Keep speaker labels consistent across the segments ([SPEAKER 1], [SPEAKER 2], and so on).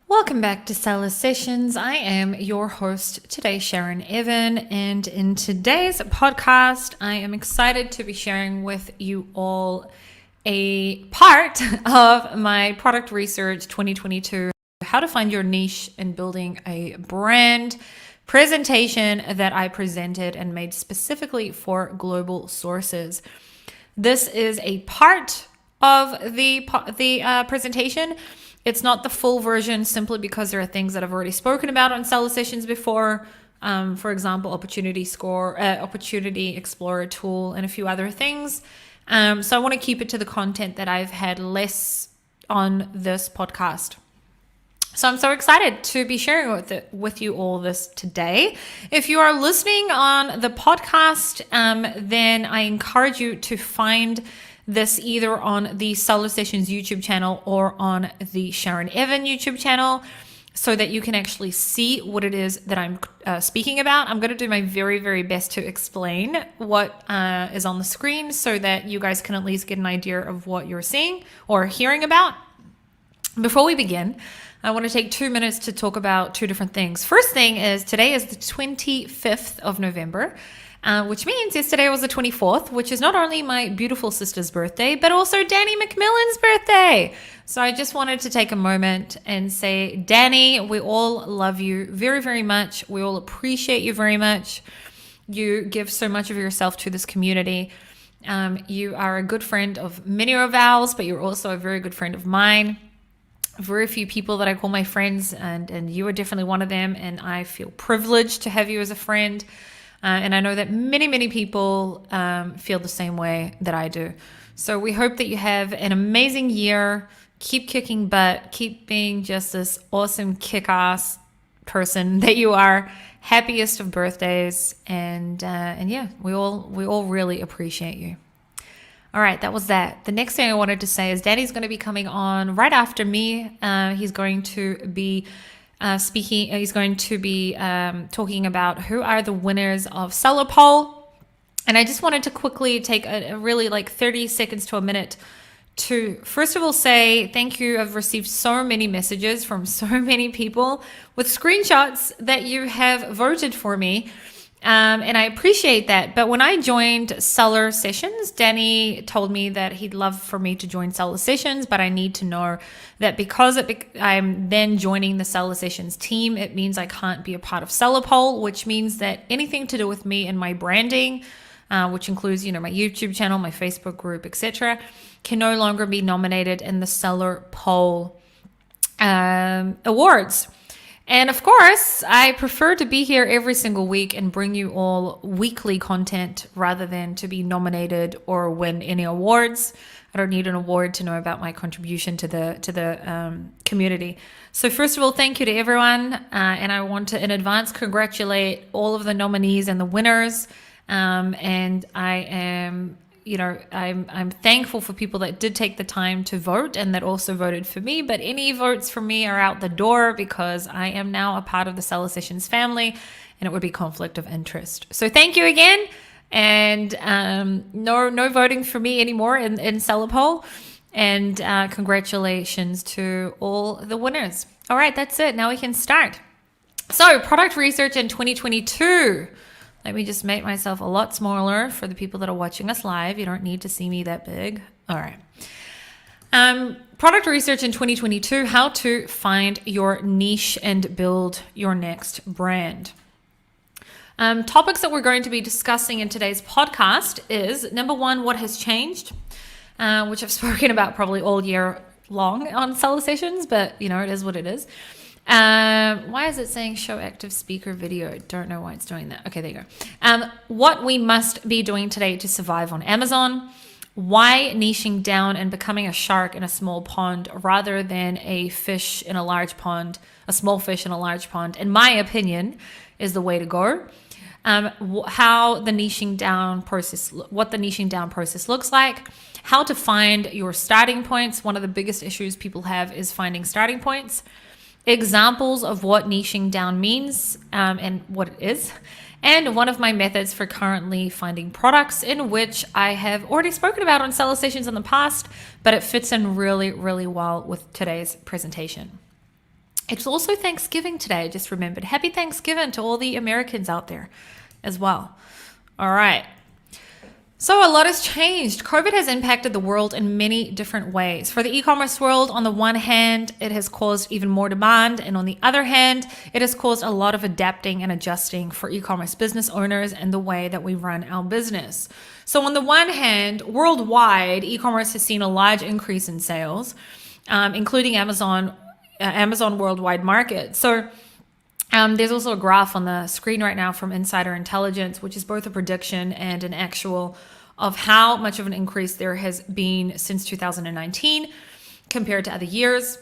[SPEAKER 1] Welcome back to Seller Sessions. I am your host today, Sharon Evan, and in today's podcast, I am excited to be sharing with you all a part of my product research 2022, how to find your niche in building a brand presentation that I presented and made specifically for global sources. This is a part of the presentation. It's not the full version simply because there are things that I've already spoken about on Seller Sessions before. For example, Opportunity Score, Opportunity Explorer tool, and a few other things. So I want to keep it to the content that I've had less on this podcast. So I'm so excited to be sharing with you all this today. If you are listening on the podcast, then I encourage you to find this either on the Seller Sessions YouTube channel or on the Sharon Evan YouTube channel so that you can actually see what it is that I'm speaking about. I'm going to do my very, very best to explain what is on the screen so that you guys can at least get an idea of what you're seeing or hearing about. Before we begin, I want to take 2 minutes to talk about two different things. First thing is today is the 25th of November. Which means yesterday was the 24th, which is not only my beautiful sister's birthday, but also Danny McMillan's birthday. So I just wanted to take a moment and say, Danny, we all love you very, very much. We all appreciate you very much. You give so much of yourself to this community. You are a good friend of many of ours, but you're also a very good friend of mine. Very few people that I call my friends, and you are definitely one of them. And I feel privileged to have you as a friend. And I know that many, many people feel the same way that I do. So we hope that you have an amazing year. Keep kicking butt. Keep being just this awesome kick-ass person that you are. Happiest of birthdays. And yeah, we all really appreciate you. All right, that was that. The next thing I wanted to say is Danny's going to be coming on right after me. He's going to be he's going to be talking about who are the winners of Seller Poll. And I just wanted to quickly take a really like 30 seconds to a minute to first of all say thank you. I've received so many messages from so many people with screenshots that you have voted for me. And I appreciate that. But when I joined Seller Sessions, Danny told me that he'd love for me to join Seller Sessions, but I need to know that because I'm then joining the Seller Sessions team, it means I can't be a part of Seller Poll, which means that anything to do with me and my branding, which includes, my YouTube channel, my Facebook group, etc., can no longer be nominated in the Seller Poll awards. And of course, I prefer to be here every single week and bring you all weekly content rather than to be nominated or win any awards. I don't need an award to know about my contribution to the community. So first of all, thank you to everyone. And I want to in advance congratulate all of the nominees and the winners. And I am I'm thankful for people that did take the time to vote and that also voted for me, but any votes for me are out the door because I am now a part of the Seller Sessions family and it would be conflict of interest. So thank you again. And no voting for me anymore in Seller Poll. And congratulations to all the winners. All right, that's it. Now we can start. So product research in 2022. Let me just make myself a lot smaller for the people that are watching us live. You don't need to see me that big. All right. Product research in 2022, how to find your niche and build your next brand. Topics that we're going to be discussing in today's podcast is number one, what has changed, which I've spoken about probably all year long on Seller Sessions, but it is what it is. Why is it saying show active speaker video? Don't know why it's doing that. Okay, there you go. What we must be doing today to survive on Amazon. Why niching down and becoming a shark in a small pond rather than a fish in a large pond, a small fish in a large pond, in my opinion, is the way to go. How the niching down process, what the niching down process looks like, how to find your starting points. One of the biggest issues people have is finding starting points. Examples of what niching down means and what it is, and one of my methods for currently finding products, in which I have already spoken about on Seller Sessions in the past, but it fits in really, really well with today's presentation. It's also Thanksgiving today. I just remembered. Happy Thanksgiving to all the Americans out there as well. All right. So a lot has changed. COVID has impacted the world in many different ways. For the e-commerce world, on the one hand, it has caused even more demand. And on the other hand, it has caused a lot of adapting and adjusting for e-commerce business owners and the way that we run our business. So on the one hand, worldwide, e-commerce has seen a large increase in sales, including Amazon worldwide market. So there's also a graph on the screen right now from Insider Intelligence, which is both a prediction and an actual of how much of an increase there has been since 2019 compared to other years.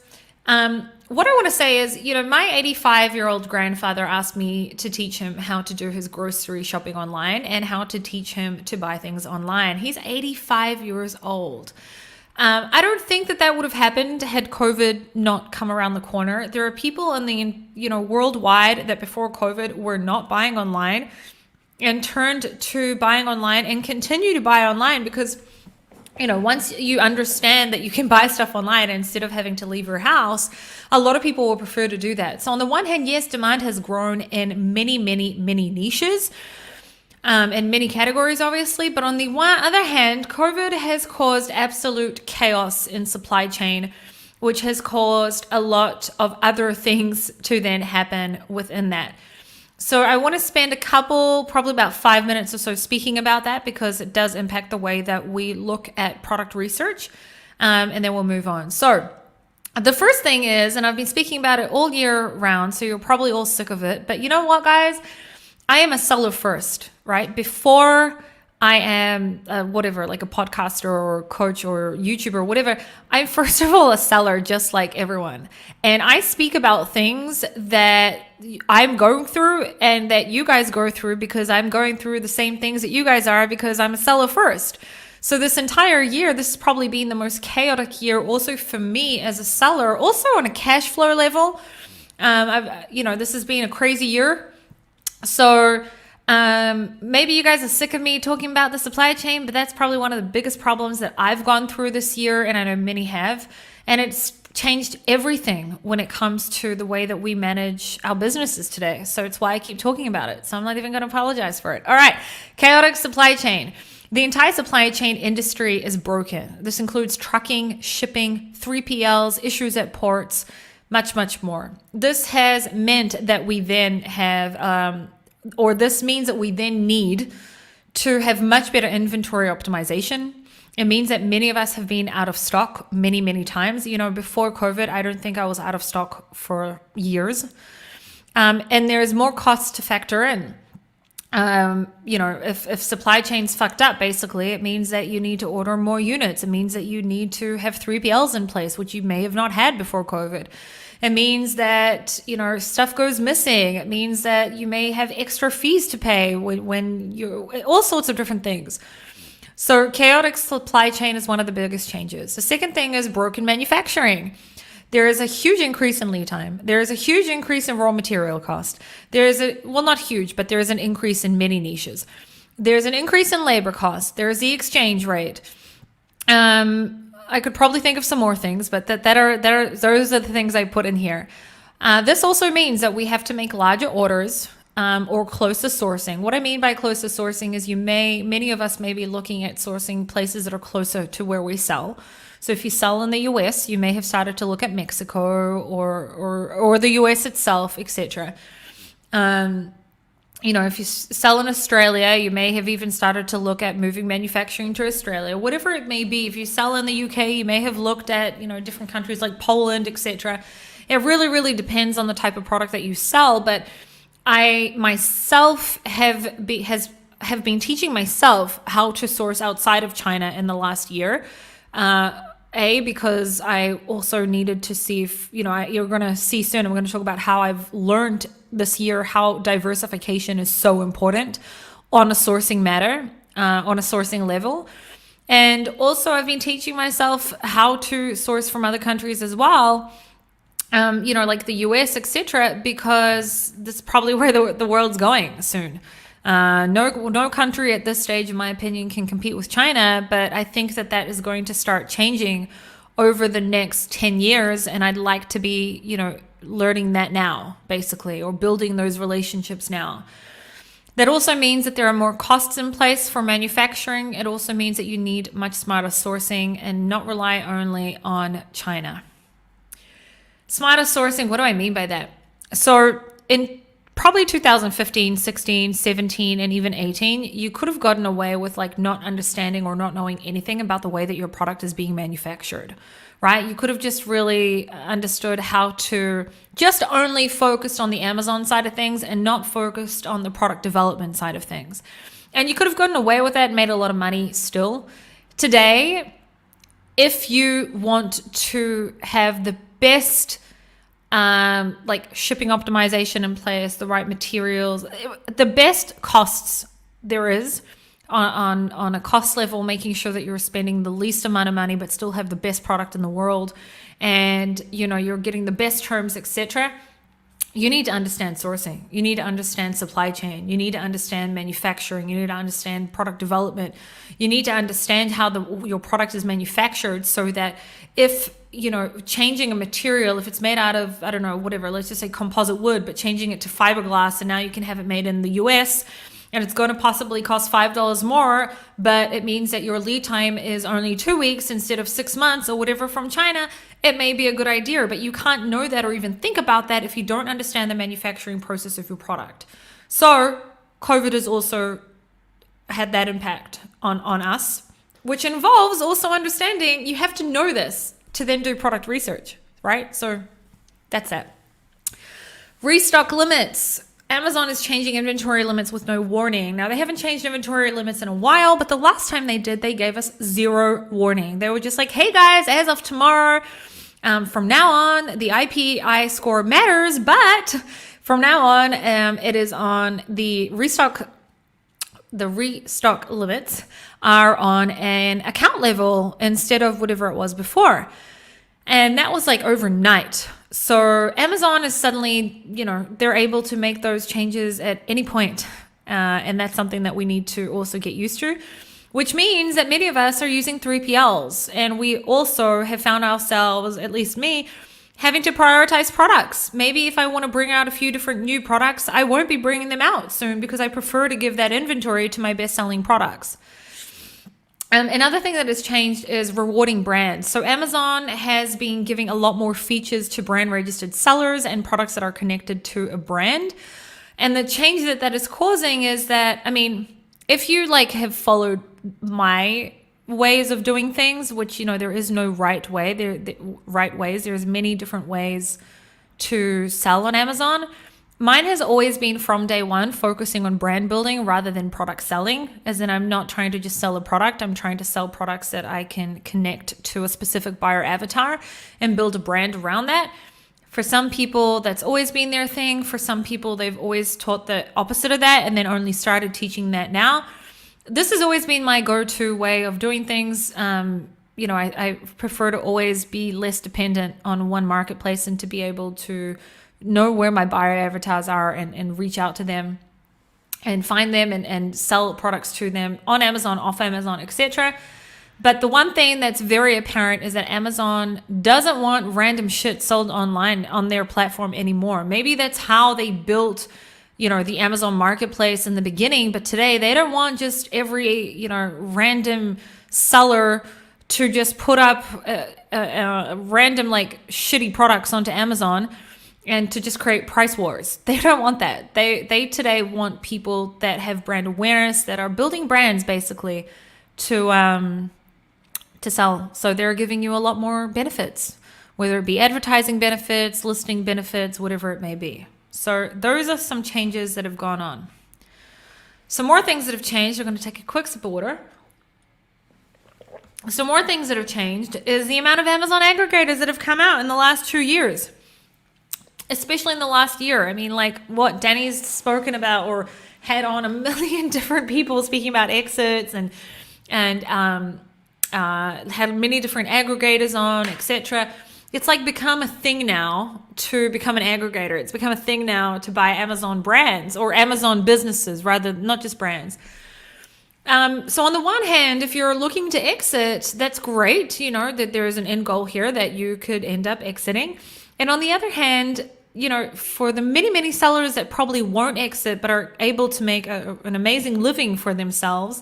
[SPEAKER 1] What I want to say is, my 85-year-old grandfather asked me to teach him how to do his grocery shopping online and how to teach him to buy things online. He's 85 years old. I don't think that would have happened had COVID not come around the corner. There are people in the, worldwide that before COVID were not buying online and turned to buying online and continue to buy online because, once you understand that you can buy stuff online instead of having to leave your house, a lot of people will prefer to do that. So on the one hand, yes, demand has grown in many, many, many niches. In many categories, obviously. But on the other hand, COVID has caused absolute chaos in supply chain, which has caused a lot of other things to then happen within that. So I want to spend probably about 5 minutes or so speaking about that because it does impact the way that we look at product research. And then we'll move on. So the first thing is, and I've been speaking about it all year round, so you're probably all sick of it. But you know what, guys? I am a seller first, right? Before I am whatever, like a podcaster or coach or YouTuber or whatever, I'm first of all a seller just like everyone. And I speak about things that I'm going through and that you guys go through because I'm going through the same things that you guys are because I'm a seller first. So this entire year, this has probably been the most chaotic year also for me as a seller, also on a cash flow level. This has been a crazy year. So maybe you guys are sick of me talking about the supply chain, but that's probably one of the biggest problems that I've gone through this year, and I know many have. And it's changed everything when it comes to the way that we manage our businesses today. So it's why I keep talking about it. So I'm not even going to apologize for it. All right, chaotic supply chain. The entire supply chain industry is broken. This includes trucking, shipping, 3PLs, issues at ports, much, much more. This has meant that we then have, this means that we then need to have much better inventory optimization. It means that many of us have been out of stock many, many times. Before COVID, I don't think I was out of stock for years. And there's more costs to factor in. If supply chain's fucked up, basically, it means that you need to order more units. It means that you need to have 3PLs in place, which you may have not had before COVID. It means that, stuff goes missing. It means that you may have extra fees to pay when you're all sorts of different things. So chaotic supply chain is one of the biggest changes. The second thing is broken manufacturing. There is a huge increase in lead time. There is a huge increase in raw material cost. Not huge, but there is an increase in many niches. There's an increase in labor cost. There is the exchange rate. I could probably think of some more things, but those are the things I put in here. This also means that we have to make larger orders or closer sourcing. What I mean by closer sourcing is many of us may be looking at sourcing places that are closer to where we sell. So if you sell in the US, you may have started to look at Mexico or the US itself, etc. If you sell in Australia, you may have even started to look at moving manufacturing to Australia, whatever it may be. If you sell in the UK, you may have looked at, different countries like Poland, etc. It really, really depends on the type of product that you sell. But I myself have been teaching myself how to source outside of China in the last year. Because I also needed to see if, you're going to see soon, I'm going to talk about how I've learned this year how diversification is so important on a sourcing matter, on a sourcing level. And also I've been teaching myself how to source from other countries as well, like the US, etc., because that's probably where the world's going soon. No country at this stage, in my opinion, can compete with China, but I think that is going to start changing over the next 10 years. And I'd like to be, learning that now, basically, or building those relationships now. That also means that there are more costs in place for manufacturing. It also means that you need much smarter sourcing and not rely only on China. Smarter sourcing, what do I mean by that? So in probably 2015, 16, 17, and even 18, you could have gotten away with like not understanding or not knowing anything about the way that your product is being manufactured, right? You could have just really understood how to just only focused on the Amazon side of things and not focused on the product development side of things. And you could have gotten away with that and made a lot of money still. Today, if you want to have the best like shipping optimization in place, the right materials, the best costs there is on a cost level, making sure that you're spending the least amount of money but still have the best product in the world, and you're getting the best terms, etc. You need to understand sourcing. You need to understand supply chain. You need to understand manufacturing. You need to understand product development. You need to understand how your product is manufactured, so that if changing a material, if it's made out of, I don't know, whatever, let's just say composite wood, but changing it to fiberglass, and now you can have it made in the US, and it's going to possibly cost $5 more, but it means that your lead time is only 2 weeks instead of 6 months or whatever from China, it may be a good idea, but you can't know that or even think about that if you don't understand the manufacturing process of your product. So COVID has also had that impact on us, which involves also understanding you have to know this to then do product research, right? So that's that. Restock limits. Amazon is changing inventory limits with no warning. Now, they haven't changed inventory limits in a while, but the last time they did, they gave us 0 warning. They were just like, hey guys, as of tomorrow, from now on, the IPI score matters, but from now on, it is on the restock. The restock limits are on an account level instead of whatever it was before. And that was like overnight. So Amazon is suddenly, they're able to make those changes at any point. And that's something that we need to also get used to, which means that many of us are using 3PLs. And we also have found ourselves, at least me, having to prioritize products. Maybe if I want to bring out a few different new products, I won't be bringing them out soon because I prefer to give that inventory to my best-selling products. Another thing that has changed is rewarding brands. So Amazon has been giving a lot more features to brand registered sellers and products that are connected to a brand. And the change that is causing is that, if you have followed my ways of doing things, which, there is no right way, there's many different ways to sell on Amazon. Mine has always been from day one focusing on brand building rather than product selling, as in I'm not trying to just sell a product. I'm trying to sell products that I can connect to a specific buyer avatar and build a brand around that. For some people, that's always been their thing. For some people, they've always taught the opposite of that and then only started teaching that now. This has always been my go-to way of doing things. I prefer to always be less dependent on one marketplace and to be able to know where my buyer avatars are and reach out to them and find them and sell products to them on Amazon, off Amazon, etc. But the one thing that's very apparent is that Amazon doesn't want random shit sold online on their platform anymore. Maybe that's how they built, the Amazon marketplace in the beginning, but today they don't want just every, random seller to just put up random shitty products onto Amazon and to just create price wars. They don't want that. They today want people that have brand awareness, that are building brands basically to sell. So they're giving you a lot more benefits, whether it be advertising benefits, listing benefits, whatever it may be. So those are some changes that have gone on. Some more things that have changed. I'm going to take a quick sip of water. Some more things that have changed is the amount of Amazon aggregators that have come out in the last 2 years. Especially in the last year. What Danny's spoken about or had on a million different people speaking about exits and had many different aggregators on, etc. It's become a thing now to become an aggregator. It's become a thing now to buy Amazon brands or Amazon businesses, rather, not just brands. So on the one hand, if you're looking to exit, that's great, that there is an end goal here that you could end up exiting. And on the other hand, for the many, many sellers that probably won't exit but are able to make an amazing living for themselves,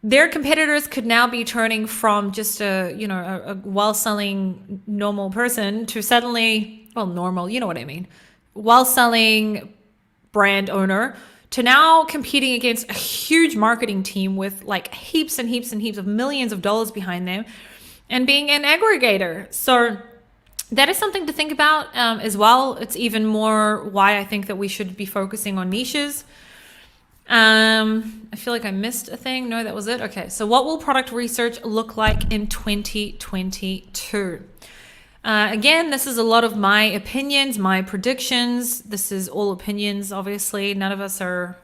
[SPEAKER 1] their competitors could now be turning from just a well-selling normal person to suddenly, well, normal, you know what I mean, well-selling brand owner to now competing against a huge marketing team with like heaps and heaps and heaps of millions of dollars behind them and being an aggregator. So that is something to think about as well. It's even more why I think that we should be focusing on niches. I feel like I missed a thing. No, that was it. Okay, so what will product research look like in 2022? Again, this is a lot of my opinions, my predictions. This is all opinions, obviously. None of us are,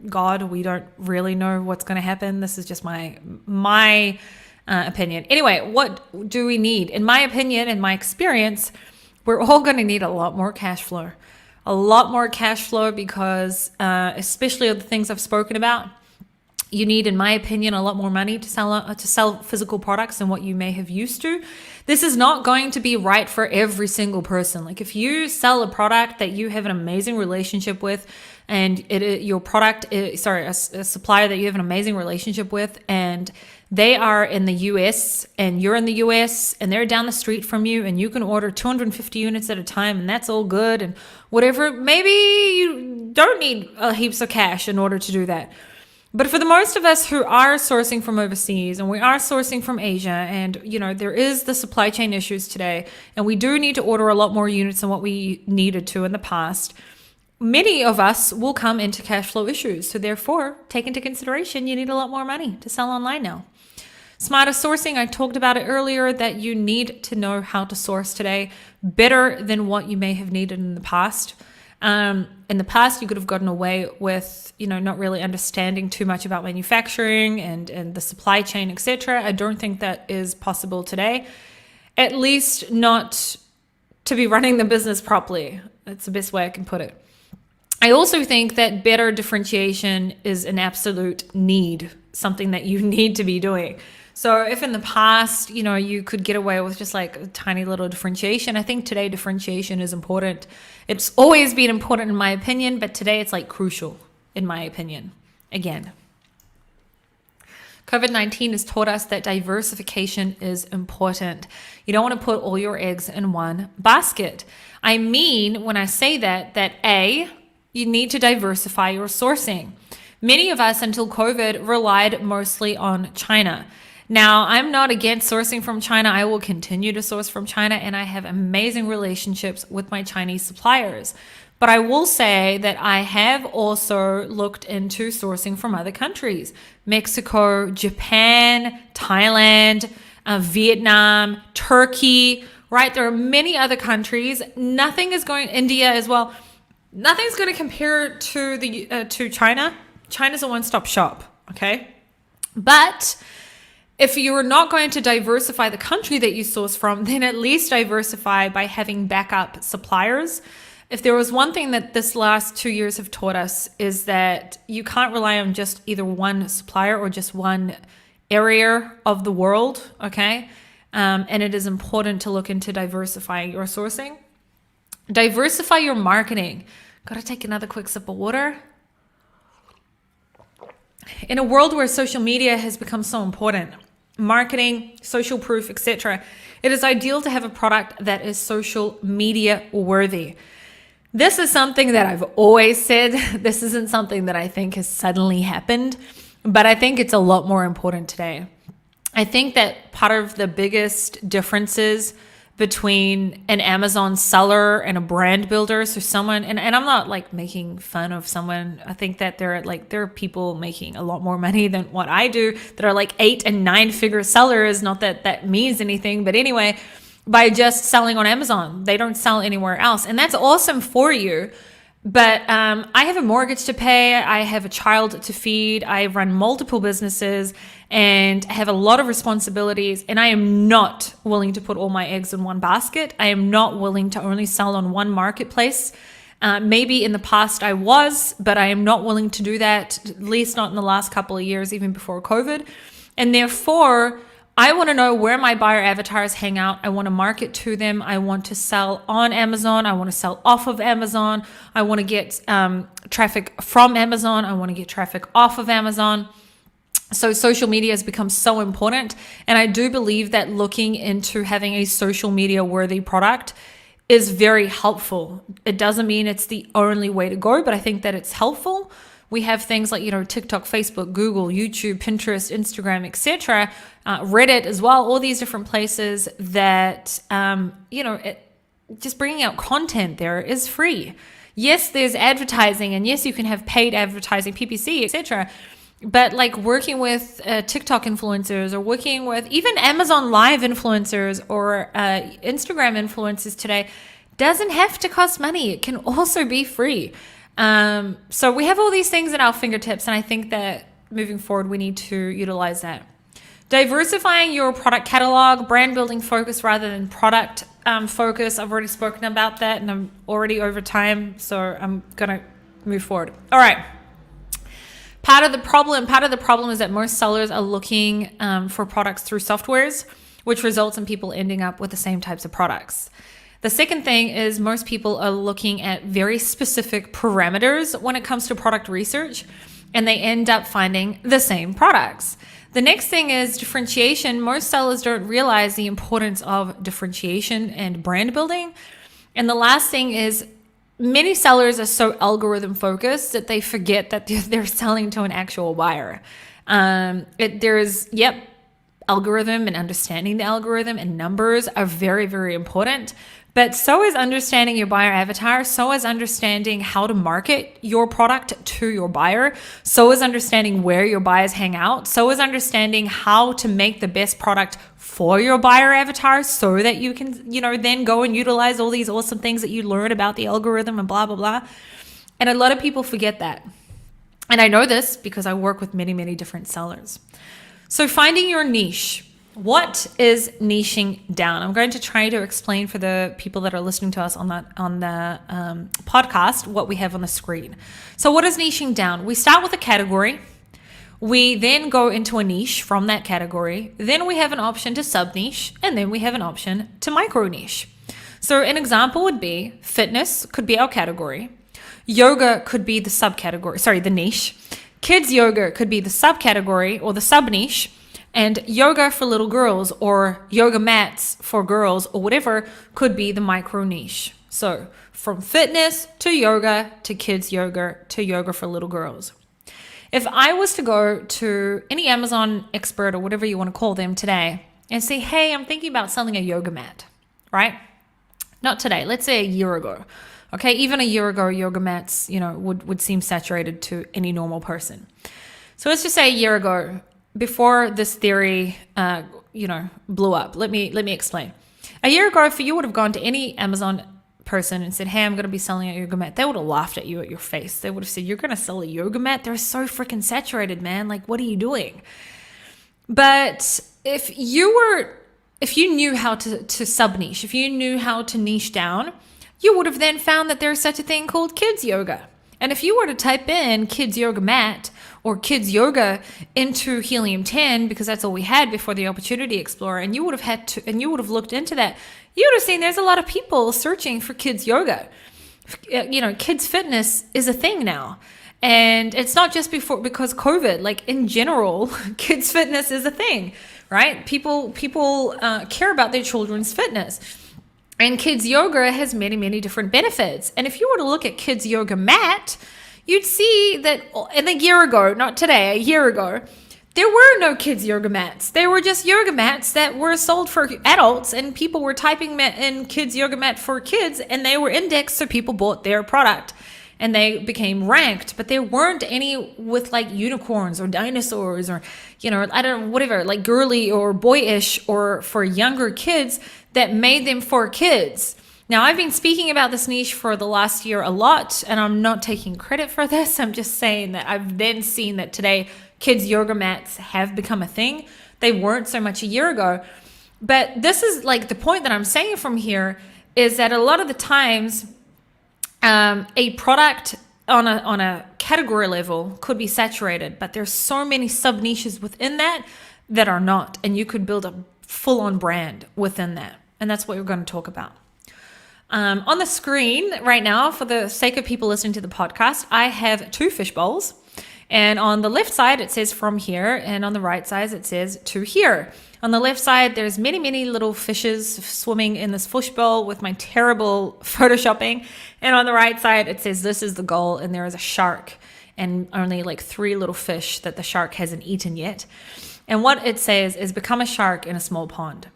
[SPEAKER 1] God. We don't really know what's going to happen. This is just my opinion. Anyway, what do we need? In my opinion, in my experience, we're all going to need a lot more cash flow. A lot more cash flow because, especially of the things I've spoken about, you need, in my opinion, a lot more money to sell physical products than what you may have used to. This is not going to be right for every single person. Like if you sell a product that you have an amazing relationship with, and a supplier that you have an amazing relationship with, and they are in the US and you're in the US and they're down the street from you and you can order 250 units at a time and that's all good and whatever. Maybe you don't need heaps of cash in order to do that. But for the most of us who are sourcing from overseas and we are sourcing from Asia and, there is the supply chain issues today and we do need to order a lot more units than what we needed to in the past, many of us will come into cash flow issues. So therefore, take into consideration, you need a lot more money to sell online now. Smarter sourcing, I talked about it earlier, that you need to know how to source today better than what you may have needed in the past. In the past, you could have gotten away with, not really understanding too much about manufacturing and the supply chain, etc. I don't think that is possible today, at least not to be running the business properly. That's the best way I can put it. I also think that better differentiation is an absolute need, something that you need to be doing. So if in the past, you could get away with just like a tiny little differentiation, I think today differentiation is important. It's always been important in my opinion, but today it's like crucial in my opinion. Again, COVID-19 has taught us that diversification is important. You don't want to put all your eggs in one basket. I mean, when I say that A, you need to diversify your sourcing. Many of us until COVID relied mostly on China. Now, I'm not against sourcing from China. I will continue to source from China, and I have amazing relationships with my Chinese suppliers. But I will say that I have also looked into sourcing from other countries: Mexico, Japan, Thailand, Vietnam, Turkey, right? There are many other countries. India as well. Nothing's going to compare to China. China's a one-stop shop, okay? But if you're not going to diversify the country that you source from, then at least diversify by having backup suppliers. If there was one thing that this last 2 years have taught us, is that you can't rely on just either one supplier or just one area of the world, okay? And it is important to look into diversifying your sourcing. Diversify your marketing. Gotta take another quick sip of water. In a world where social media has become so important, marketing, social proof, etc., it is ideal to have a product that is social media worthy. This is something that I've always said. This isn't something that I think has suddenly happened, but I think it's a lot more important today. I think that part of the biggest differences between an Amazon seller and a brand builder, so someone, and I'm not like making fun of someone. I think that there are people making a lot more money than what I do that are like 8 and 9 figure sellers. Not that that means anything, but anyway, by just selling on Amazon, they don't sell anywhere else, and that's awesome for you. But I have a mortgage to pay. I have a child to feed. I run multiple businesses and have a lot of responsibilities. And I am not willing to put all my eggs in one basket. I am not willing to only sell on one marketplace. Maybe in the past I was, but I am not willing to do that, at least not in the last couple of years, even before COVID. And therefore, I want to know where my buyer avatars hang out. I want to market to them. I want to sell on Amazon. I want to sell off of Amazon. I want to get traffic from Amazon. I want to get traffic off of Amazon. So social media has become so important. And I do believe that looking into having a social media worthy product is very helpful. It doesn't mean it's the only way to go, but I think that it's helpful. We have things like, TikTok, Facebook, Google, YouTube, Pinterest, Instagram, etc., Reddit as well, all these different places that, just bringing out content there is free. Yes, there's advertising, and yes, you can have paid advertising, PPC, etc., but like working with TikTok influencers or working with even Amazon Live influencers or Instagram influencers today doesn't have to cost money. It can also be free. So we have all these things at our fingertips, and I think that moving forward, we need to utilize that. Diversifying your product catalog, brand building focus rather than product focus. I've already spoken about that, and I'm already over time, so I'm going to move forward. All right. Part of the problem is that most sellers are looking for products through softwares, which results in people ending up with the same types of products. The second thing is most people are looking at very specific parameters when it comes to product research, and they end up finding the same products. The next thing is differentiation. Most sellers don't realize the importance of differentiation and brand building. And the last thing is many sellers are so algorithm focused that they forget that they're selling to an actual buyer. Algorithm and understanding the algorithm and numbers are very, very important. But so is understanding your buyer avatar. So is understanding how to market your product to your buyer. So is understanding where your buyers hang out. So is understanding how to make the best product for your buyer avatar so that you can, then go and utilize all these awesome things that you learn about the algorithm and blah, blah, blah. And a lot of people forget that. And I know this because I work with many, many different sellers. So finding your niche. What is niching down? I'm going to try to explain for the people that are listening to us on the podcast what we have on the screen. So what is niching down? We start with a category. We then go into a niche from that category. Then we have an option to sub-niche, and then we have an option to micro-niche. So an example would be fitness could be our category. Yoga could be the subcategory, the niche. Kids yoga could be the subcategory or the sub-niche. And yoga for little girls or yoga mats for girls or whatever could be the micro niche. So from fitness to yoga to kids yoga to yoga for little girls. If I was to go to any Amazon expert or whatever you want to call them today and say, hey, I'm thinking about selling a yoga mat, right? Not today, let's say a year ago. Okay, even a year ago, yoga mats, would seem saturated to any normal person. So let's just say a year ago, before this theory, blew up. Let me explain. A year ago, if you would have gone to any Amazon person and said, hey, I'm going to be selling a yoga mat, they would have laughed at you at your face. They would have said, you're going to sell a yoga mat? They're so freaking saturated, man. Like, what are you doing? But if you knew how to sub-niche, if you knew how to niche down, you would have then found that there's such a thing called kids yoga. And if you were to type in kids yoga mat or kids yoga into Helium 10, because that's all we had before the Opportunity Explorer, and you would have looked into that, you would have seen there's a lot of people searching for kids yoga. Kids fitness is a thing now. And it's not just because COVID, like in general, kids fitness is a thing, right? People care about their children's fitness. And kids yoga has many, many different benefits. And if you were to look at kids yoga mat, you'd see that a year ago, not today, a year ago, there were no kids yoga mats. They were just yoga mats that were sold for adults, and people were typing in kids yoga mat for kids, and they were indexed, so people bought their product and they became ranked. But there weren't any with like unicorns or dinosaurs or, whatever, like girly or boyish or for younger kids that made them for kids. Now, I've been speaking about this niche for the last year a lot, and I'm not taking credit for this. I'm just saying that I've then seen that today kids yoga mats have become a thing. They weren't so much a year ago. But this is like the point that I'm saying from here is that a lot of the times a product on a category level could be saturated, but there's so many sub niches within that that are not, and you could build a full-on brand within that. And that's what we're going to talk about. On the screen right now, for the sake of people listening to the podcast, I have 2 fish bowls. And on the left side, it says from here. And on the right side, it says to here. On the left side, there's many, many little fishes swimming in this fish bowl with my terrible photoshopping. And on the right side, it says this is the goal. And there is a shark and only like 3 little fish that the shark hasn't eaten yet. And what it says is become a shark in a small pond.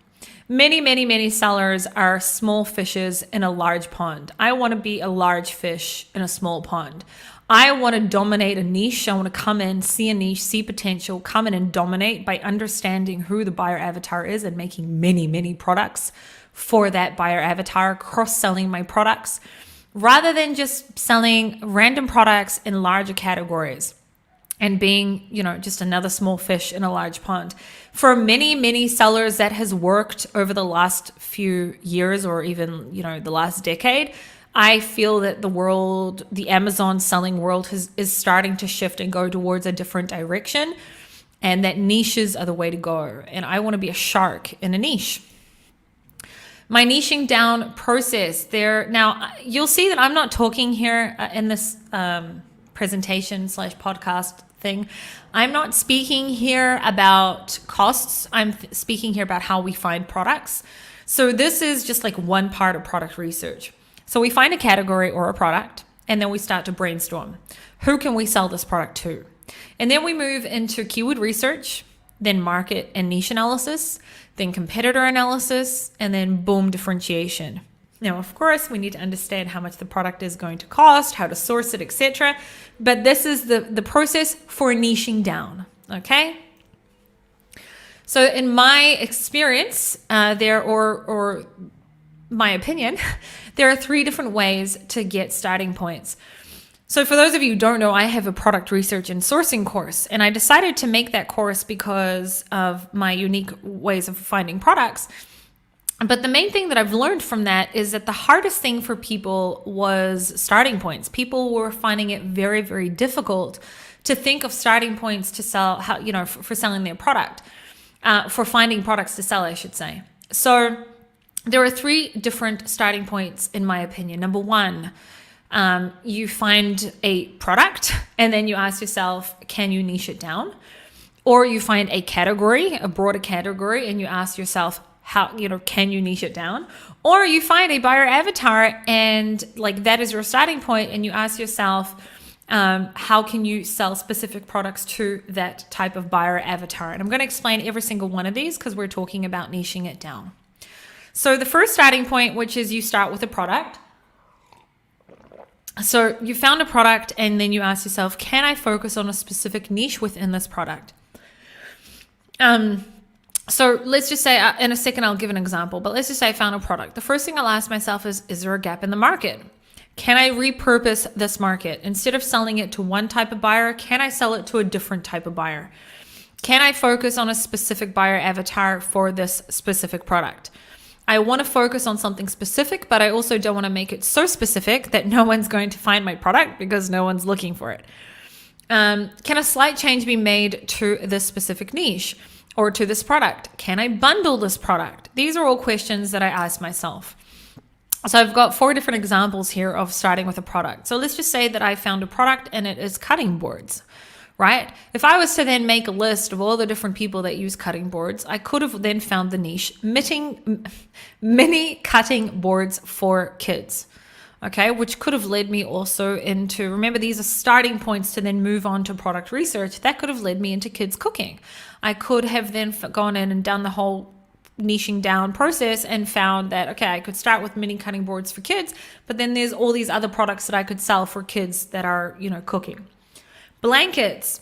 [SPEAKER 1] Many, many, many sellers are small fishes in a large pond. I want to be a large fish in a small pond. I want to dominate a niche. I want to come in, see a niche, see potential, come in and dominate by understanding who the buyer avatar is and making many, many products for that buyer avatar, cross-selling my products, rather than just selling random products in larger categories and being, just another small fish in a large pond. For many, many sellers, that has worked over the last few years or even, the last decade. I feel that the Amazon selling world is starting to shift and go towards a different direction, and that niches are the way to go. And I want to be a shark in a niche. My niching down process now, you'll see that I'm not talking here in this presentation / podcast thing. I'm not speaking here about costs. I'm speaking here about how we find products. So this is just like one part of product research. So we find a category or a product, and then we start to brainstorm. Who can we sell this product to? And then we move into keyword research, then market and niche analysis, then competitor analysis, and then boom, differentiation. Now, of course, we need to understand how much the product is going to cost, how to source it, etc. But this is the process for niching down, okay? So in my experience, or my opinion, there are 3 different ways to get starting points. So for those of you who don't know, I have a product research and sourcing course, and I decided to make that course because of my unique ways of finding products. But the main thing that I've learned from that is that the hardest thing for people was starting points. People were finding it very, very difficult to think of starting points to sell, for selling their product, for finding products to sell, I should say. So there are 3 different starting points, in my opinion. Number 1, you find a product and then you ask yourself, can you niche it down? Or you find a category, a broader category, and you ask yourself, how, can you niche it down? Or you find a buyer avatar and that is your starting point, and you ask yourself, how can you sell specific products to that type of buyer avatar? And I'm going to explain every single one of these because we're talking about niching it down. So the first starting point, which is you start with a product. So you found a product and then you ask yourself, can I focus on a specific niche within this product? So let's just say, in a second, I'll give an example, but let's just say I found a product. The first thing I'll ask myself is there a gap in the market? Can I repurpose this market? Instead of selling it to one type of buyer, can I sell it to a different type of buyer? Can I focus on a specific buyer avatar for this specific product? I want to focus on something specific, but I also don't want to make it so specific that no one's going to find my product because no one's looking for it. Can a slight change be made to this specific niche or to this product? Can I bundle this product? These are all questions that I ask myself. So I've got 4 different examples here of starting with a product. So let's just say that I found a product and it is cutting boards, right? If I was to then make a list of all the different people that use cutting boards, I could have then found the niche mini cutting boards for kids. Okay, which could have led me also into, remember, these are starting points to then move on to product research. That could have led me into kids cooking. I could have then gone in and done the whole niching down process and found that, okay, I could start with mini cutting boards for kids, but then there's all these other products that I could sell for kids that are, cooking. Blankets.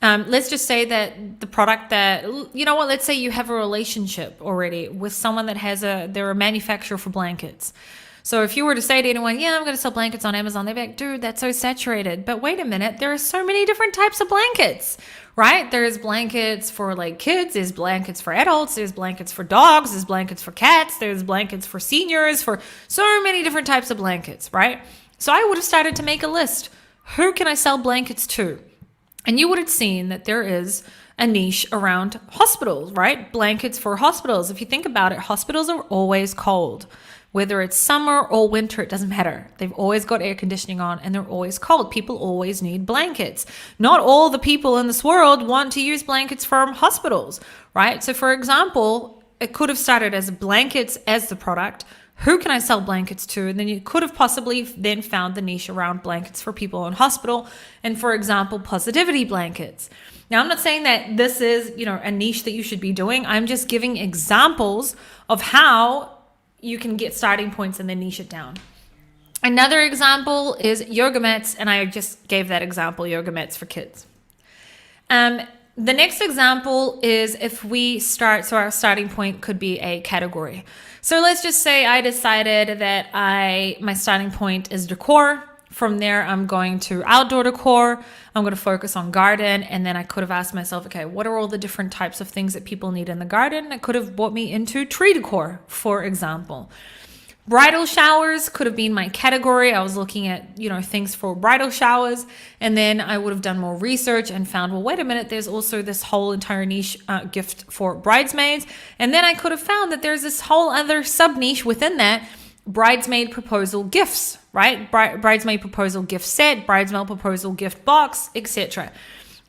[SPEAKER 1] Let's just say that the product that, let's say you have a relationship already with someone that they're a manufacturer for blankets. So if you were to say to anyone, yeah, I'm going to sell blankets on Amazon, they'd be like, dude, that's so saturated. But wait a minute, there are so many different types of blankets, right? There's blankets for kids, there's blankets for adults, there's blankets for dogs, there's blankets for cats, there's blankets for seniors, for so many different types of blankets, right? So I would have started to make a list. Who can I sell blankets to? And you would have seen that there is a niche around hospitals, right? Blankets for hospitals. If you think about it, hospitals are always cold. Whether it's summer or winter, it doesn't matter. They've always got air conditioning on and they're always cold. People always need blankets. Not all the people in this world want to use blankets from hospitals, right? So for example, it could have started as blankets as the product. Who can I sell blankets to? And then you could have possibly then found the niche around blankets for people in hospital. And for example, positivity blankets. Now, I'm not saying that this is, a niche that you should be doing. I'm just giving examples of how you can get starting points and then niche it down. Another example is yoga mats, and I just gave that example, yoga mats for kids. The next example is if we start, so our starting point could be a category. So let's just say I decided that my starting point is decor. From there, I'm going to outdoor decor. I'm going to focus on garden. And then I could have asked myself, okay, what are all the different types of things that people need in the garden? It could have brought me into tree decor, for example. Bridal showers could have been my category. I was looking at, things for bridal showers. And then I would have done more research and found, well, wait a minute, there's also this whole entire niche gift for bridesmaids. And then I could have found that there's this whole other sub niche within that, bridesmaid proposal gifts, right? Bridesmaid proposal gift set, bridesmaid proposal gift box, etc.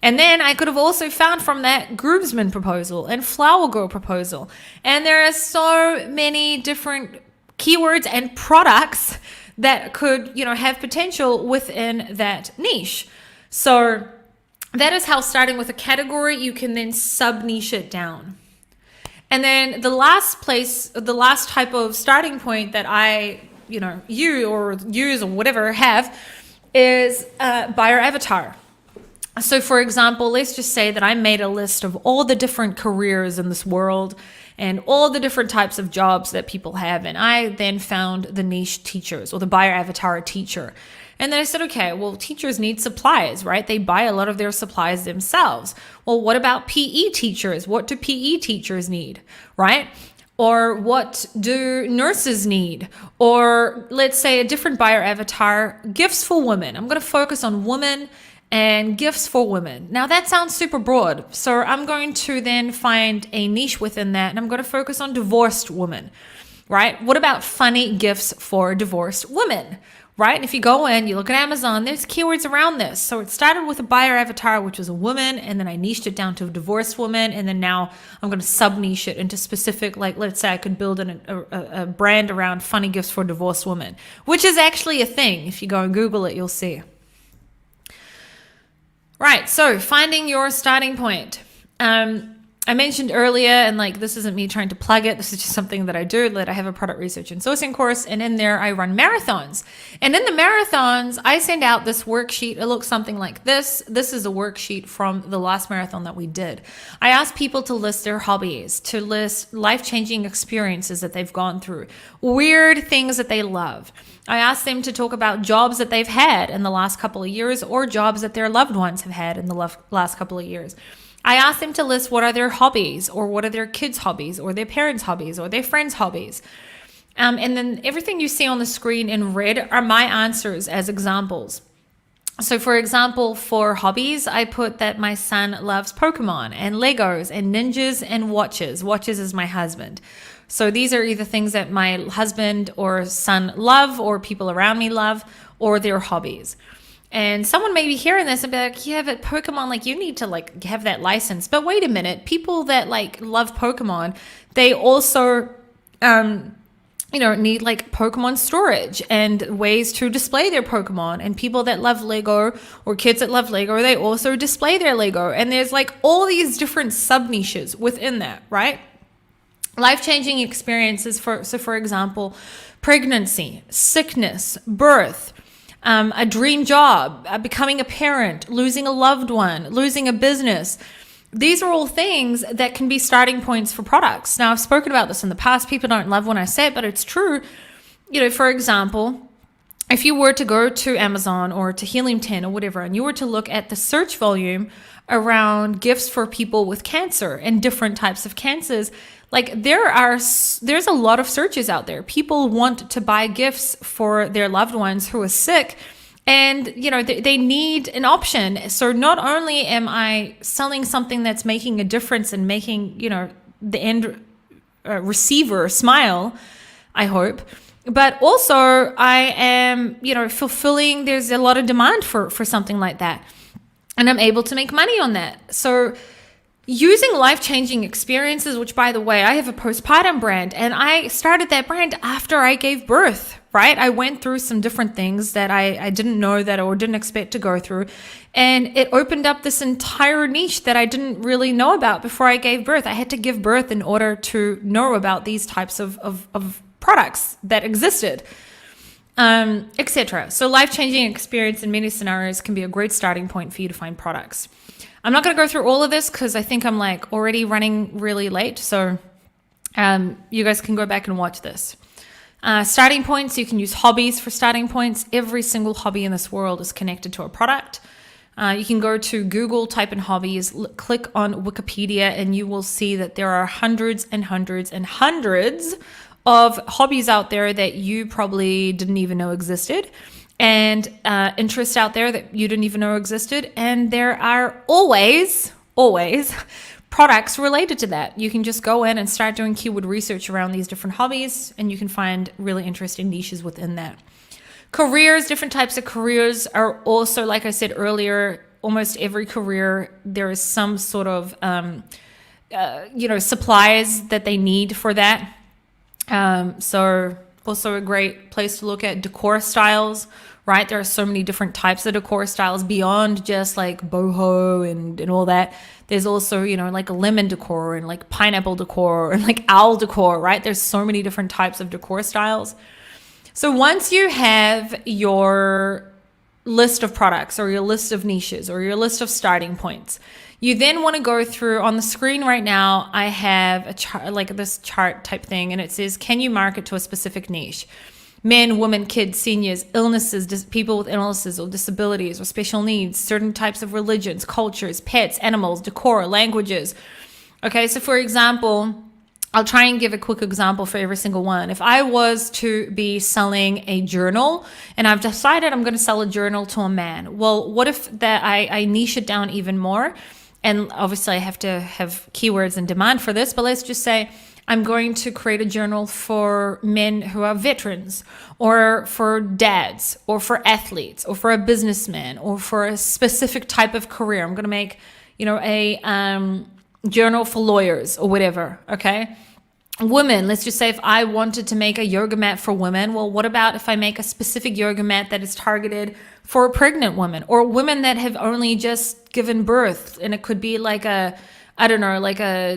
[SPEAKER 1] And then I could have also found from that groomsman proposal and flower girl proposal. And there are so many different keywords and products that could, have potential within that niche. So that is how, starting with a category, you can then sub niche it down. And then the last type of starting point that I, use or whatever have is buyer avatar. So for example, let's just say that I made a list of all the different careers in this world and all the different types of jobs that people have. And I then found the niche teachers or the buyer avatar teacher. And then I said, okay, well, teachers need supplies, right? They buy a lot of their supplies themselves. Well, what about PE teachers? What do PE teachers need, right? Or what do nurses need? Or let's say a different buyer avatar, gifts for women. I'm going to focus on women and gifts for women. Now that sounds super broad. So I'm going to then find a niche within that and I'm going to focus on divorced women, right? What about funny gifts for divorced women? Right? If you go in, you look at Amazon, there's keywords around this. So it started with a buyer avatar, which was a woman, and then I niched it down to a divorced woman. And then now I'm going to sub-niche it into specific, like let's say I could build a brand around funny gifts for divorced women, which is actually a thing. If you go and Google it, you'll see. Right. So finding your starting point. I mentioned earlier, and this isn't me trying to plug it, this is just something that I do, that I have a product research and sourcing course, and in there I run marathons. And in the marathons, I send out this worksheet. It looks something like this. This is a worksheet from the last marathon that we did. I asked people to list their hobbies, to list life-changing experiences that they've gone through, weird things that they love. I asked them to talk about jobs that they've had in the last couple of years or jobs that their loved ones have had in the last couple of years. I asked them to list what are their hobbies or what are their kids' hobbies or their parents' hobbies or their friends' hobbies. And then everything you see on the screen in red are my answers as examples. So for example, for hobbies, I put that my son loves Pokemon and Legos and ninjas and watches. Watches is my husband. So these are either things that my husband or son love or people around me love or their hobbies. And someone may be hearing this and be like, yeah, but Pokemon, you need to have that license. But wait a minute, people that love Pokemon, they also, need Pokemon storage and ways to display their Pokemon. And people that love Lego or kids that love Lego, they also display their Lego. And there's all these different sub niches within that, right? Life-changing experiences, for example, pregnancy, sickness, birth, a dream job, becoming a parent, losing a loved one, losing a business. These are all things that can be starting points for products. Now, I've spoken about this in the past. People don't love when I say it, but it's true. For example, if you were to go to Amazon or to Helium 10 or whatever, and you were to look at the search volume around gifts for people with cancer and different types of cancers, there's a lot of searches out there. People want to buy gifts for their loved ones who are sick, And, they need an option. So not only am I selling something that's making a difference and making, the end receiver smile, I hope, but also I am, fulfilling, there's a lot of demand for something like that. And I'm able to make money on that. So using life-changing experiences, which, by the way, I have a postpartum brand, and I started that brand after I gave birth, right? I went through some different things that I didn't know that or didn't expect to go through. And it opened up this entire niche that I didn't really know about before I gave birth. I had to give birth in order to know about these types of products that existed, etc. So life-changing experience in many scenarios can be a great starting point for you to find products. I'm not going to go through all of this because I think I'm already running really late. So you guys can go back and watch this. Starting points, you can use hobbies for starting points. Every single hobby in this world is connected to a product. You can go to Google, type in hobbies, click on Wikipedia, and you will see that there are hundreds and hundreds and hundreds of hobbies out there that you probably didn't even know existed, and interests out there that you didn't even know existed. And there are always products related to that. You can just go in and start doing keyword research around these different hobbies, and you can find really interesting niches within that. Careers, different types of careers are also, like I said earlier, almost every career, there is some sort of, supplies that they need for that. So also a great place to look at decor styles, right? There are so many different types of decor styles beyond just boho and all that. There's also, a lemon decor and pineapple decor and owl decor, right? There's so many different types of decor styles. So once you have your list of products or your list of niches or your list of starting points, you then want to go through. On the screen right now, I have a chart, this chart type thing, and it says, can you market to a specific niche? Men, women, kids, seniors, illnesses, people with illnesses or disabilities or special needs, certain types of religions, cultures, pets, animals, decor, languages. Okay, so for example, I'll try and give a quick example for every single one. If I was to be selling a journal and I've decided I'm going to sell a journal to a man, well, what if that I niche it down even more? And obviously I have to have keywords and demand for this, but let's just say I'm going to create a journal for men who are veterans, or for dads, or for athletes, or for a businessman, or for a specific type of career. I'm going to make, a journal for lawyers or whatever. Okay. Women, let's just say if I wanted to make a yoga mat for women, well, what about if I make a specific yoga mat that is targeted for pregnant women or women that have only just given birth? And it could be a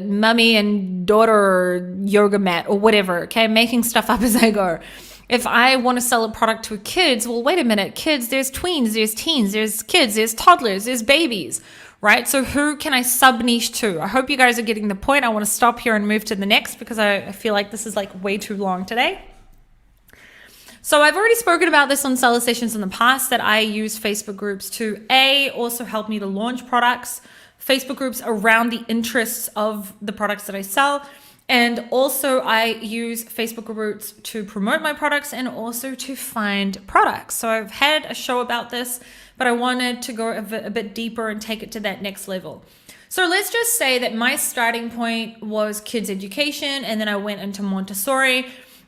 [SPEAKER 1] mummy and daughter yoga mat or whatever. Okay. Making stuff up as I go. If I want to sell a product to kids, well, wait a minute, kids, there's tweens, there's teens, there's kids, there's toddlers, there's babies, right? So who can I sub-niche to? I hope you guys are getting the point. I want to stop here and move to the next because I feel like this is way too long today. So I've already spoken about this on Seller Sessions in the past, that I use Facebook groups to also help me to launch products, Facebook groups around the interests of the products that I sell. And also I use Facebook groups to promote my products and also to find products. So I've had a show about this, but I wanted to go a bit deeper and take it to that next level. So let's just say that my starting point was kids education, and then I went into Montessori,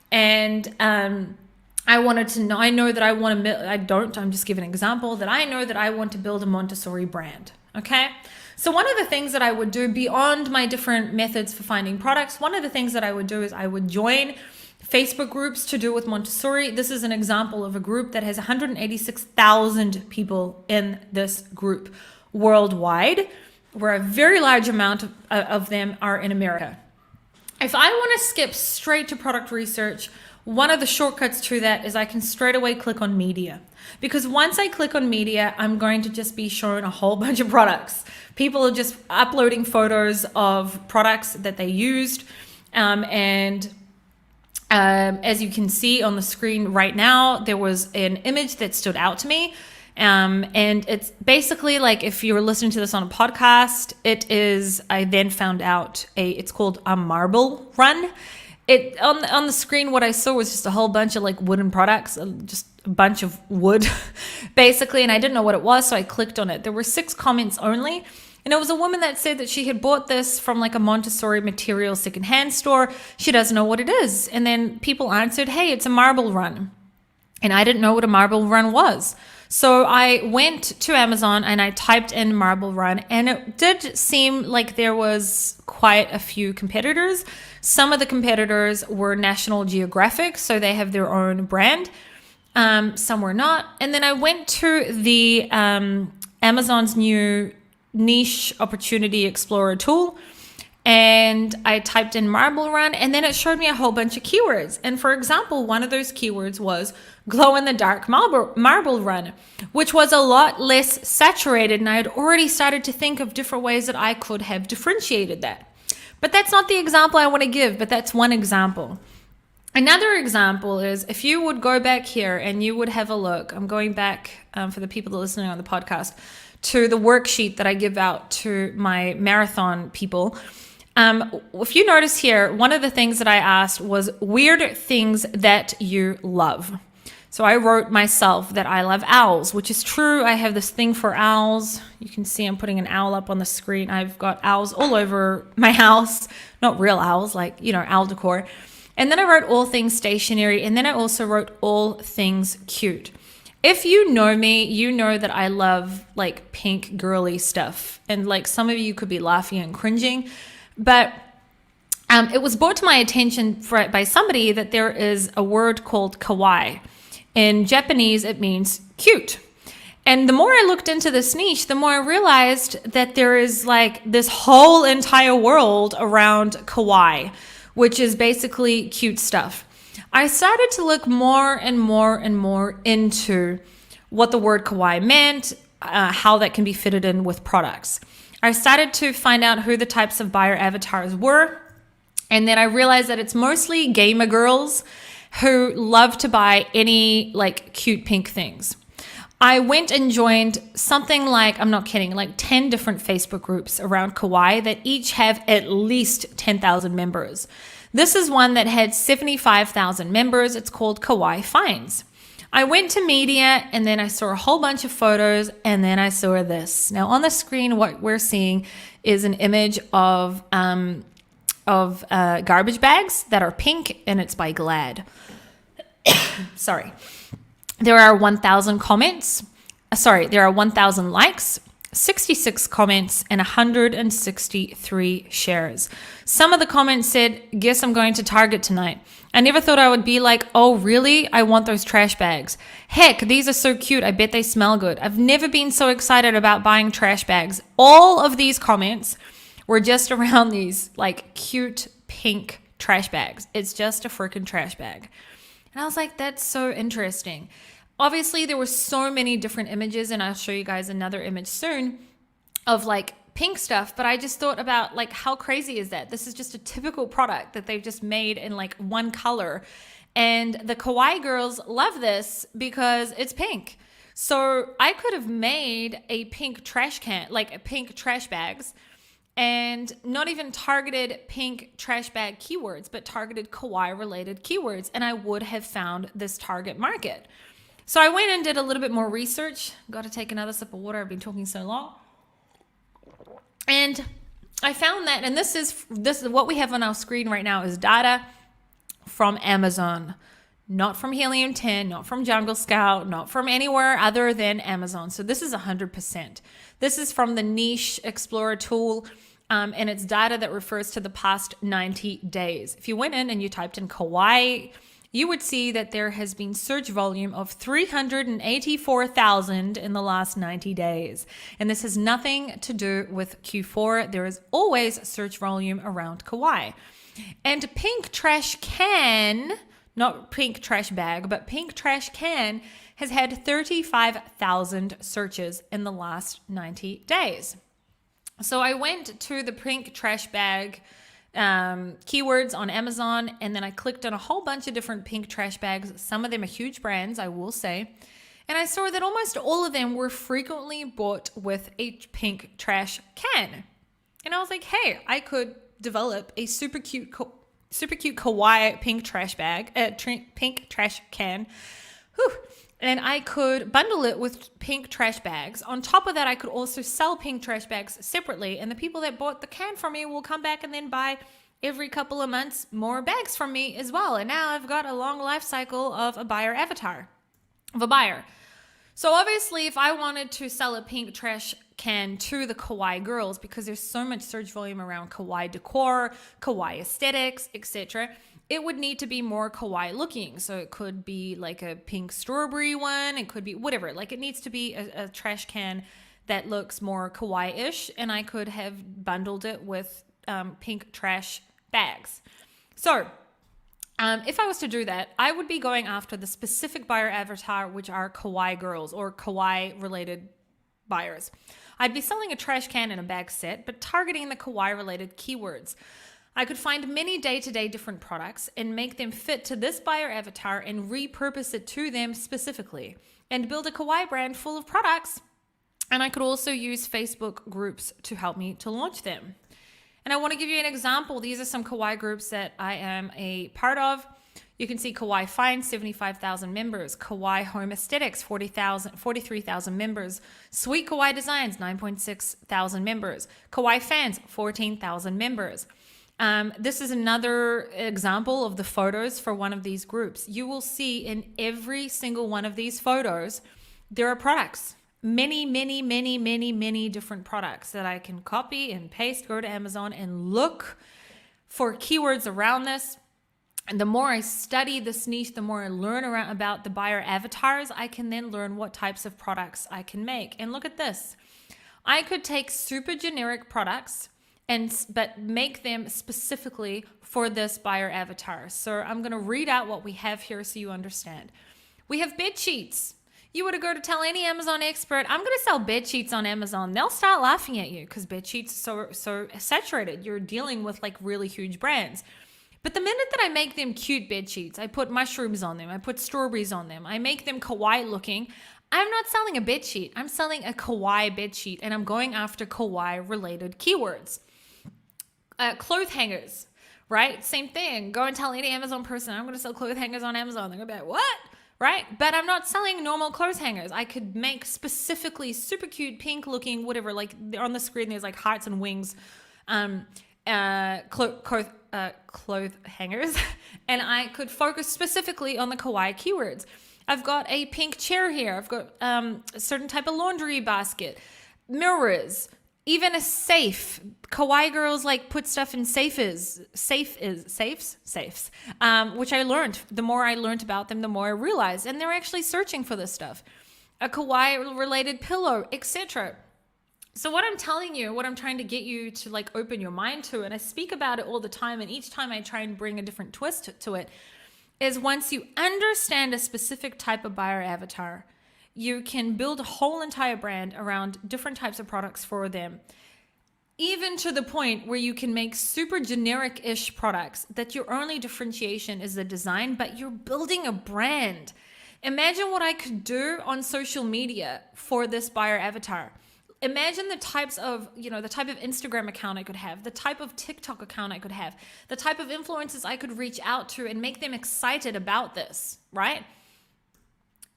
[SPEAKER 1] and I wanted to know, I'm just giving an example, that I know that I want to build a Montessori brand. Okay. So one of the things that I would do beyond my different methods for finding products, one of the things that I would do is I would join Facebook groups to do with Montessori. This is an example of a group that has 186,000 people in this group worldwide, where a very large amount of them are in America. If I want to skip straight to product research, one of the shortcuts to that is I can straight away click on media. Because once I click on media, I'm going to just be shown a whole bunch of products. People are just uploading photos of products that they used. As you can see on the screen right now, there was an image that stood out to me. And it's basically if you were listening to this on a podcast, I then found out it's called a marble run. it on the screen, what I saw was just a whole bunch of like wooden products, just a bunch of wood basically, and I didn't know what it was, so I clicked on it. There were 6 comments only, and it was a woman that said that she had bought this from like a Montessori material secondhand store. She doesn't know what it is. And then people answered, hey, it's a marble run. And I didn't know what a marble run was. So I went to Amazon and I typed in marble run, and it did seem like there was quite a few competitors. Some of the competitors were National Geographic, so they have their own brand. Some were not. And then I went to the Amazon's new niche opportunity explorer tool, and I typed in marble run, and then it showed me a whole bunch of keywords. And for example, one of those keywords was glow in the dark marble run, which was a lot less saturated. And I had already started to think of different ways that I could have differentiated that. But that's not the example I want to give, but that's one example. Another example is if you would go back here and you would have a look. I'm going back for the people that are listening on the podcast to the worksheet that I give out to my marathon people. If you notice here, one of the things that I asked was weird things that you love. So I wrote myself that I love owls, which is true. I have this thing for owls. You can see I'm putting an owl up on the screen. I've got owls all over my house, not real owls, like, owl decor. And then I wrote all things stationary. And then I also wrote all things cute. If you know me, you know that I love like pink girly stuff. And like some of you could be laughing and cringing, but it was brought to my attention by somebody that there is a word called kawaii. In Japanese, it means cute. And the more I looked into this niche, the more I realized that there is like this whole entire world around kawaii, which is basically cute stuff. I started to look more and more and more into what the word kawaii meant, how that can be fitted in with products. I started to find out who the types of buyer avatars were. And then I realized that it's mostly gamer girls who love to buy any like cute pink things. I went and joined something like, I'm not kidding, like 10 different Facebook groups around kawaii that each have at least 10,000 members. This is one that had 75,000 members. It's called Kawaii Finds. I went to media, and then I saw a whole bunch of photos, and then I saw this. Now on the screen, what we're seeing is an image of garbage bags that are pink, and it's by Glad. Sorry. There are 1,000 comments. There are 1,000 likes, 66 comments, and 163 shares. Some of the comments said, guess I'm going to Target tonight. I never thought I would be like, oh, really? I want those trash bags. Heck, these are so cute. I bet they smell good. I've never been so excited about buying trash bags. All of these comments were just around these like cute pink trash bags. It's just a freaking trash bag. And I was like, that's so interesting. Obviously, there were so many different images, and I'll show you guys another image soon of like pink stuff. But I just thought about like, how crazy is that? This is just a typical product that they've just made in like one color. And the kawaii girls love this because it's pink. So I could have made a pink trash can, like a pink trash bags, and not even targeted pink trash bag keywords, but targeted kawaii related keywords. And I would have found this target market. So I went and did a little bit more research. Got to take another sip of water. I've been talking so long. And I found that, and this is what we have on our screen right now is data from Amazon, not from Helium 10, not from Jungle Scout, not from anywhere other than Amazon. So this is 100%. This is from the Niche Explorer tool, and it's data that refers to the past 90 days. If you went in and you typed in kawaii, you would see that there has been search volume of 384,000 in the last 90 days. And this has nothing to do with Q4. There is always search volume around kawaii. And pink trash can, not pink trash bag, but pink trash can has had 35,000 searches in the last 90 days. So I went to the pink trash bag keywords on Amazon, and then I clicked on a whole bunch of different pink trash bags. Some of them are huge brands, I will say. And I saw that almost all of them were frequently bought with a pink trash can. And I was like, hey, I could develop a super cute super cute kawaii pink trash bag, pink trash can. Whew. And I could bundle it with pink trash bags. On top of that, I could also sell pink trash bags separately. And the people that bought the can from me will come back and then buy every couple of months more bags from me as well. And now I've got a long life cycle of a buyer avatar, of a buyer. So obviously, if I wanted to sell a pink trash can to the kawaii girls, because there's so much search volume around kawaii decor, kawaii aesthetics, etc., it would need to be more kawaii looking. So it could be like a pink strawberry one. It could be whatever. Like it needs to be a trash can that looks more kawaii-ish. And I could have bundled it with pink trash bags. So if I was to do that, I would be going after the specific buyer avatar, which are kawaii girls or kawaii related buyers. I'd be selling a trash can and a bag set, but targeting the kawaii related keywords. I could find many day-to-day different products and make them fit to this buyer avatar and repurpose it to them specifically and build a kawaii brand full of products. And I could also use Facebook groups to help me to launch them. And I want to give you an example. These are some kawaii groups that I am a part of. You can see Kawaii Fine, 75,000 members. Kawaii Home Aesthetics, 43,000 members. Sweet Kawaii Designs, 9.6 thousand members. Kawaii Fans, 14,000 members. This is another example of the photos for one of these groups. You will see in every single one of these photos, there are products. Many different products that I can copy and paste, go to Amazon and look for keywords around this. And the more I study this niche, the more I learn about the buyer avatars, I can then learn what types of products I can make. And look at this. I could take super generic products but make them specifically for this buyer avatar. So I'm going to read out what we have here so you understand. We have bed sheets. You were to go to tell any Amazon expert, I'm going to sell bed sheets on Amazon. They'll start laughing at you because bed sheets are so saturated. You're dealing with like really huge brands. But the minute that I make them cute bed sheets, I put mushrooms on them, I put strawberries on them, I make them kawaii looking, I'm not selling a bed sheet. I'm selling a kawaii bed sheet, and I'm going after kawaii related keywords. Clothes hangers, right? Same thing. Go and tell any Amazon person, I'm going to sell clothes hangers on Amazon. They're going to be like, what? Right? But I'm not selling normal clothes hangers. I could make specifically super cute pink looking, whatever, like on the screen, there's like hearts and wings, clothes hangers. And I could focus specifically on the kawaii keywords. I've got a pink chair here. I've got a certain type of laundry basket, mirrors, even a safe. Kawaii girls like put stuff in safes, which I learned. The more I learned about them, the more I realized. And they're actually searching for this stuff. A kawaii related pillow, etc. So what I'm telling you, what I'm trying to get you to like open your mind to, and I speak about it all the time, and each time I try and bring a different twist to it, is once you understand a specific type of buyer avatar, you can build a whole entire brand around different types of products for them. Even to the point where you can make super generic-ish products that your only differentiation is the design, but you're building a brand. Imagine what I could do on social media for this buyer avatar. Imagine the types of, the type of Instagram account I could have, the type of TikTok account I could have, the type of influencers I could reach out to and make them excited about this, right?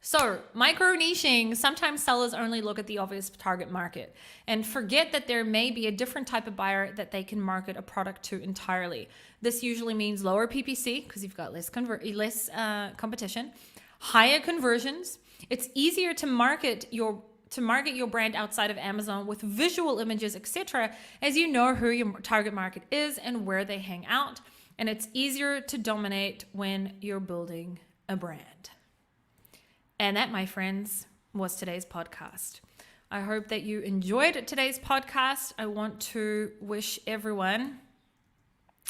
[SPEAKER 1] So micro niching, sometimes sellers only look at the obvious target market and forget that there may be a different type of buyer that they can market a product to entirely. This usually means lower PPC because you've got less competition, higher conversions. It's easier to market your brand outside of Amazon with visual images, etc., as you know who your target market is and where they hang out. And it's easier to dominate when you're building a brand. And that, my friends, was today's podcast. I hope that you enjoyed today's podcast. I want to wish everyone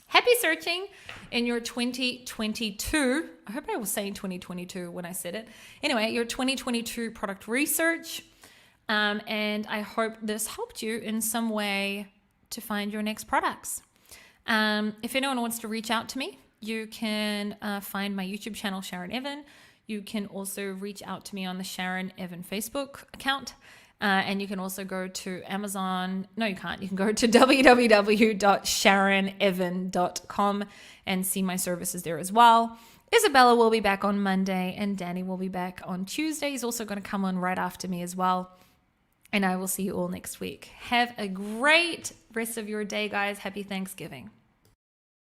[SPEAKER 1] happy searching in your 2022. I hope I was saying 2022 when I said it. Anyway, your 2022 product research. And I hope this helped you in some way to find your next products. If anyone wants to reach out to me, you can find my YouTube channel, Sharon Evan. You can also reach out to me on the Sharon Evan Facebook account. And you can also go to Amazon. No, you can't. You can go to www.sharonevan.com and see my services there as well. Isabella will be back on Monday and Danny will be back on Tuesday. He's also going to come on right after me as well. And I will see you all next week. Have a great rest of your day, guys. Happy Thanksgiving.